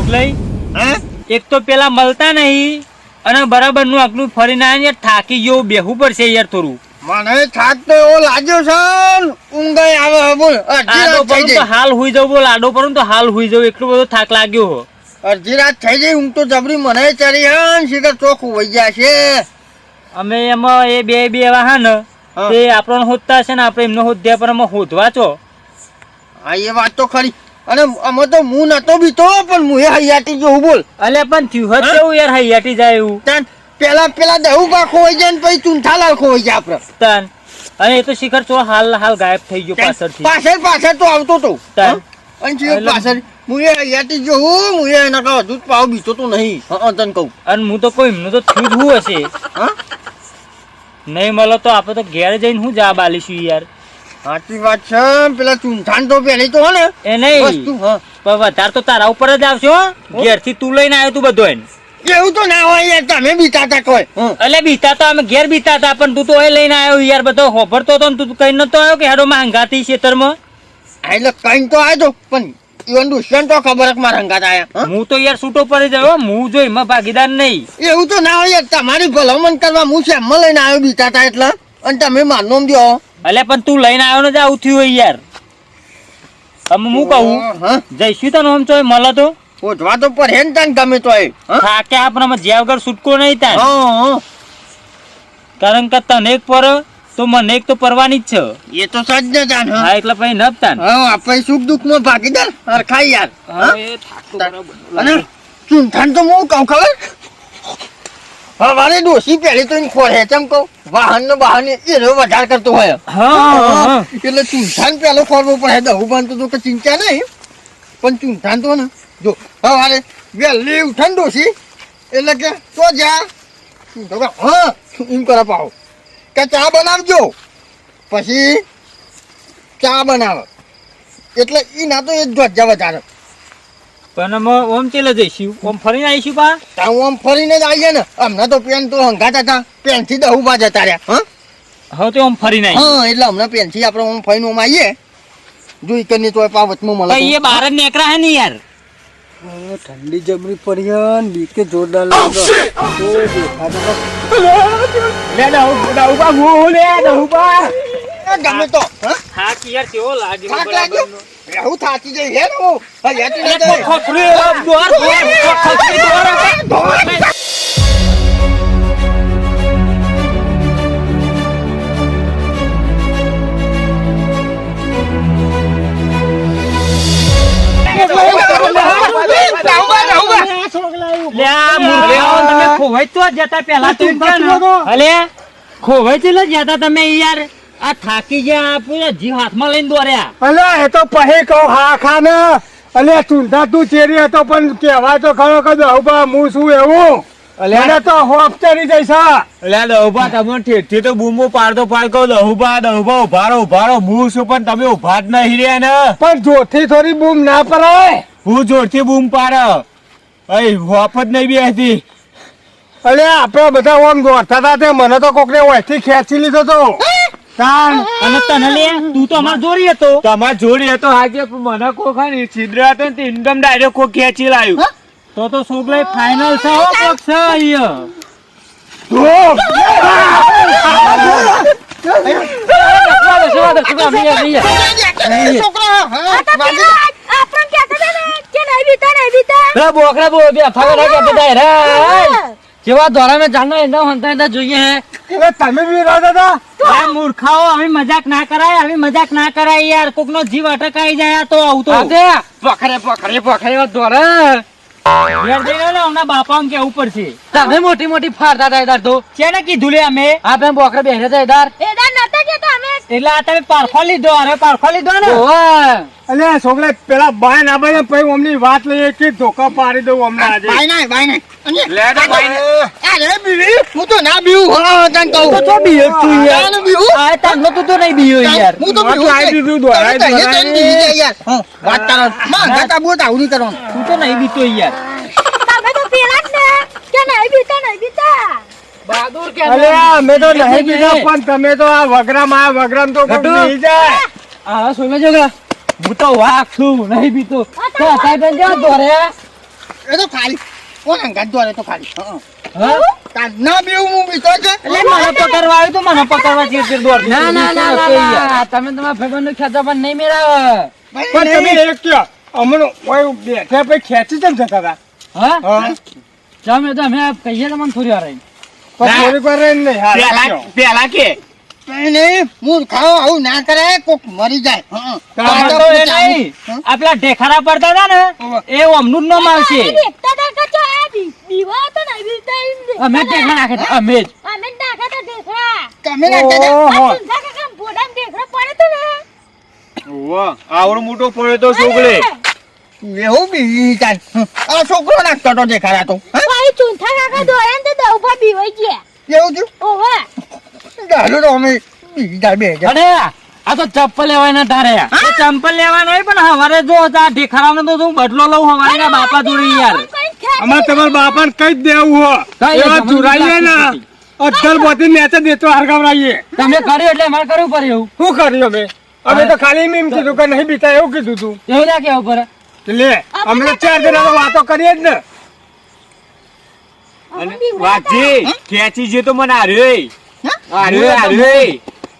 સુકલાઈ હે એક તો પેલા મળતા નહીં અને બરાબર નું આટલું ફરીને આવીને થાકી ગયો બેહવું પડશે યાર થોડું મને થાક તો એવો લાગ્યો છે ઊંઘ આવે હે બોલ અડધી આડો રાત થઈ પડું તો જાય હાલ હુઈ જાવ બોલ આડો પડું તો હાલ હુઈ જાવ એટલો બધો થાક લાગ્યો હો અડધી રાત થઈ જાય ઊંઘ તો જબરી મને ચડી હે ને શીખર ચોખ વહી ગયા છે અમે એમાં એ બે એવા હા ને હા. તે આપણને હોદતા છે ને આપણે એમને હોદ્યા પર અમે હોદવા છો હા એ વાત તો ખરી અને અમે તો હું નતો બીતો પણ હું એ હૈયાટી જોઉં બોલ અલે પણ થયું હત કેવું યાર હૈયાટી જાય એવું તાન પેલા દહુ કા ખોઈ જાય ને પછી ચૂંઠાલાલ ખોઈ જાય આપડે તાન અને એ તો શિખર ચો હાલ ગાયબ થઈ ગયો પાછળથી પાછળ તો આવતો તો તાન. અને શિખર પાછળ હું એ હૈયાટી જોઉં હું એ એના કા હજુ પાવ બીતો તો નહીં હા તને કહું અને હું તો કોઈ એમનું તો થયું જ હું હશે હા નહીં મળે તો આપણે તો ઘેર જઈને હું જવાબ આલીશું યાર સાચી વાત છે પેલા ચૂંઠાણ તો પેલી તો હે ને એ નહીં વસ્તુ હા પણ વધારે તો તારા ઉપર જ આવશે હો ઘેરથી તું લઈને આવ્યો તું બધો એને એવું તો ના હોય યાર તમે બીતા તા કોઈ એટલે બીતા તો અમે ઘેર બીતા હતા પણ તું તો એ લઈને આવ્યો યાર બધો હોભરતો હતો ને તું કઈ નતો આવ્યો કે હેડો માં હંગાતી ખેતરમાં એટલે કઈ તો આવ્યો પણ ઈવન દુશ્મન તો ખબર જ મારા હંગાત આયા હું તો યાર છૂટો પડી જાવ હું જો એમાં ભાગીદાર નહીં એવું તો ના હોય યાર તમારી ભલામણ કરવા હું શેમમાં લઈને આવ્યો બીતા તા એટલે અને તમે મારનો દો એટલે પણ તું લઈને આવ્યો ને જ આવું થયું હોય યાર અમે હું કહું હા જઈશું તને આમ ચોય મળે તો ઓઢવા તો પર હેન તાન ગમે તો થાકે આપણે જ્યાં વગર છૂટકો નહીં તાન હા કારણ કે તને એક પર તો મને એક તો પરવાની જ છે એ તો સજ ને તાન હા એટલે પછી નબ તાન હા આપણે સુખ દુઃખ માં ભાગીદાર હરખાઈ યાર અને ચૂંઠાણ તો હું કહું ખબર હવારે ડોસી પહેલી તો એને ખોળે ચમ કહું વાહન ને બહાન એ વધારે કરતો હોય હા એટલે ચૂંઠાણ પેલો ખોરવો પડે દહુ બાંધતો તો કે ચિંતા નહીં પણ ચૂંઠાણ તો ને જો હવારે વહેલી ઉઠાણ ડોસી એટલે કે તો જા હા એમ કરે પાવ કે ચા બનાવજો પછી ચા બનાવે એટલે ઈ ના તો એ જ ધ્વજા વધારે પણ અમે ઓમ ચેલે જઈશું ઓમ ફરીને આવીશું પા ત્યાં આમ ફરીને જ આવીએ ને હમણાં તો પેન તો હંગાતા હતા પેન થી દહુ બા જતા રહ્યા હવે તો ઓમ ફરીને આવી હા એટલે હમણાં પેન થી આપણે ઓમ ફરીને ઓમ આવીએ જોઈ કરીને તો પાવતમાં મળે એ બહાર જ નીકળ્યા હે ને યાર ઠંડી જબરી પડી હે ને બીકે જોરદાર લાગે ગમે તો હા કે યાર કેવો લાગે થાક લાગ્યો એવું થાકી જાય હે નો હૈયાટી ના જાય. થાકી ગયા પૂરા જીવ હાથમાં લઈને દોર્યા અલે એ તો પછી કહું હા ખા ને અલે ચૂંધા તું ચેરી હતો પણ કહેવાય તો ખરો કે દહુબા હું શું એવું અલે તો હોપ ચડી જઈશ દહુબા તમે ઠેઠી તો બૂમો પાડતો પાડકો દહુબા ઉભારો હું છું પણ તમે ઉભા જ નહીં રહ્યા ને પણ જોરથી થોડી બૂમ ના પડાય હું જોરથી બૂમ પાડે હોપ જ નહીં બેસતી અલે આપડે બધા ઓમ દોડતા હતા તે મને તો કોકને ઓયથી ખેંચી લીધો તો અને તને લે તું તો અમાર જોડી હતો તમારે જોડી હતો હાજે મને કોખા છિદ્ર હતો ને ઇન્કમ ડાયરેક્ટ કોઈ ખેંચી લાવ્યું તો સોગલાઈ ફાઇનલ છે હો કોક છે અહીંયા જેવા ધોરણ માં જાણો એના હંતા એના જોઈએ હે તમે બી રાજા હતા મૂર્ખાઓ હવે મજાક ના કરાય હવે મજાક ના કરાય યાર કોક નો જીવ અટકાઈ જાય તો આવું તો પકડે ધોરણ બાપા કેવું પડશે તમે મોટી મોટી ફાડતા હતા ઇધાર તો છે કીધું લે અમે આપણે બોકરે બેહરે હતા ઇધાર એટલે આ તમે પારખો લીધો અરે પારખો લીધો ને અલે છોકરા પેલા બાય ના બાય પછી અમની વાત લઈએ કે ધોકા પાડી દઉં હમણાં આજે બાય નાય અરે બીવી હું તો ના બીવું હા તને કહું તો બીયો તું યાર ના બીવું આ તાનો તું તો નહીં બીયો યાર હું તો બીવું આઈ દીધું દોરાઈ તને બીવી જાય યાર હા વાત કરો માં ગાતા બોત આવડી કરો તું તો નહીં બીતો યાર તમે તો પેલા જ ને કે નહીં બીતા બહાદુર કે અલે અમે તો નહીં બીજા પણ તમે તો આ વગરામ તો કોઈ નહીં જાય આ સોમે જોગા હું તો વાક છું નહીં બીતો તો સાહેબ જો દોરે એ તો ખાલી કોણ હંગાત દોરે તો ખાલી હા? ના બેવું હું બીતો છે એટલે મને પકડવા આવ્યું તું, મને પકડવા ચીર દોડ ના ના ના ના તમે તમારા ભાઈબંધનું ખેંચો પણ નહીં મેળાવે. પણ તમે એક કયો અમને ઓય બેઠા પછી ખેંચી કેમ જતા હતા હા હા તમે તો અમે કહીએ તમને થોડી વાર રહીને. પણ થોડીક વાર રહીને નહીં હાલ પેલા પેલા કે કઈ નહીં મૂર્ખાઓ આવું ના કરે કોક મરી જાય તમારે તો એ નહીં. આ પેલા ઢેખારા પડતા હતા ને એ ઓમનું જ નામ આવશે. દેખતા તા કે જો આ બીવા તો નહીં બીતા એમ દે. અમે ટેકના નાખે છે, અમે જ. અમે નાખા તો દેખરા. તમે ના કહેતા. આ ઓહો ચૂંઠા કાકા બોડામ દેખરા પડે તો ને. ઓવા આવડો મોટો પડ્યો તો છોકરે એવું બી ચાલ આ છોકરો નાખતો તો દેખાડા તો હા? ભાઈ ચૂંઠા કાકા દોડ્યા ને તો દઉભા બીવાઈ ગયા. એવું થયું ઓહો. ચાલો તો અમે બીજી તાર બે હજાર. અરે આ તો ચપ્પલ લેવાય ના તારે. એ ચંપલ લેવા નહીં પણ હવારે જો આ ઢેખારાનો તો હું બદલો લઉં હવારે ના બાપા જોડે યાર. કઈ ખેંચ. અમારે તમારા બાપાને કઈ જ દેવું હો કઈ એવા જ ચુરાઈએ ને અદ્ધર બોધી નેચે દેતો હરગાવરાઈએ તમે કર્યું એટલે અમારે કરવું પડે એવું. શું કર્યું અમે તો ખાલી એમ કીધું કે નહીં બીતા એવું કીધું તું એવું ના કેવું પડે. લે અમને 4 જણા તો વાતો કરીએ જ ને અને વાઘજી ખેંચી જે તો મને હાર્યો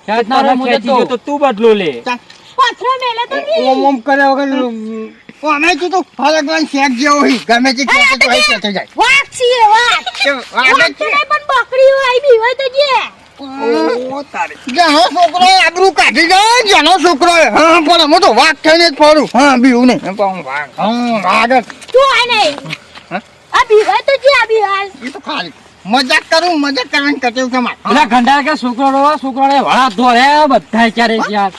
ખેંચનારો તને મુજબ ખેંચી ગયો તો તું બદલો લે. પથરો મેલે તો જી. ઓમ ઓમ કર્યા વગર અમે કીધું ફરકવાન શેક જેવો હી ગમે તે ખેંચે તો અહીં ખેંચી જાય વાઘ છીએ વાઘ. કે વાગે વાઘ તો નહીં પણ બકરી હોય બીવાય તો જે. જેનો છોકરો આબરૂ કાઢી જાય જેનો છોકરો હા પણ અમે તો વાઘ થઈને જ ફરું હા બીવું નહીં પણ વાઘ હા વાઘ જ. તું આ નહીં. આ બીવાય તો જે આ બીવાય. એ તો ખાલી મજાક કરવાની કટેવ છે મારે પેલા ગંડા કે છોકરો ને વાળા ધોરે બધા ક્યારે યાર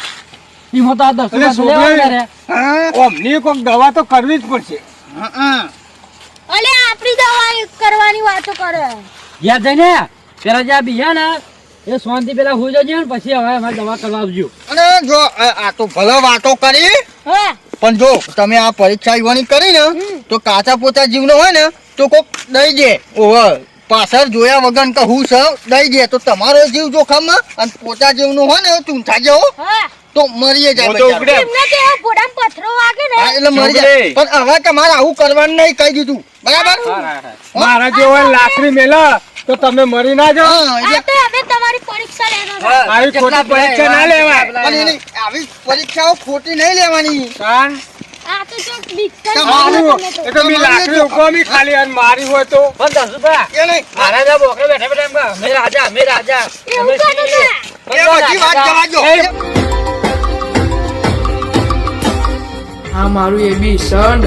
ઈમો તો આ 10 એટલે રૂપિયા લેવા ક્યારે. હા ઓમની કોઈક દવા તો કરવી જ પડશે હા અલે આપણી દવા કરવાની વાતો કરે. યાદ જઈને પેલા જ્યાં બીજા ને એ શાંતિ પેલા હોઈ જજો ને પછી હવે અમારે દવા કરવા આવજો. અને જો આ તો ભલે વાતો કરી હા પણ જો તમે આ પરીક્ષા ઈવાની કરી ને તો કાચા પોતા જીવનો હોય ને તો કોક દઈ દે ઓહો પાછળ જોયા વગર કે હું સર દઈ દે તો તમારો જીવ જોખમમાં અને પોતા જીવનું હોય ને ચૂંઠા જેવો હા તો મરી જાય હું તો બચારો. ઉગડે. એમને કે બોડામ પથરો વાગે ને. હા, એટલે મરી જાય પણ હવે તમારે આવું કરવાનું નહીં કહી દીધું બરાબર મારા જેવો લાકડી મેલા તો તમે મરી ના જાઓ હા આ એટલે તો હવે તમારી પરીક્ષા લેવાનો. આવી ખોટી પરીક્ષા ના લેવાય પણ એની આવી પરીક્ષાઓ ખોટી નહીં લેવાની કાન આ તો જો બીકતા મારું એ તો મી લાકડી ઉપામી ખાલી અને મારી હોય તો પણ 10 રૂપિયા એ નહીં મારા જ્યાં બોકડે બેઠા બેઠા એમ કહે, મેં રાજા એવું કરે ને. એ બધી વાત જવા દો. એ આ મારું એબી સંડ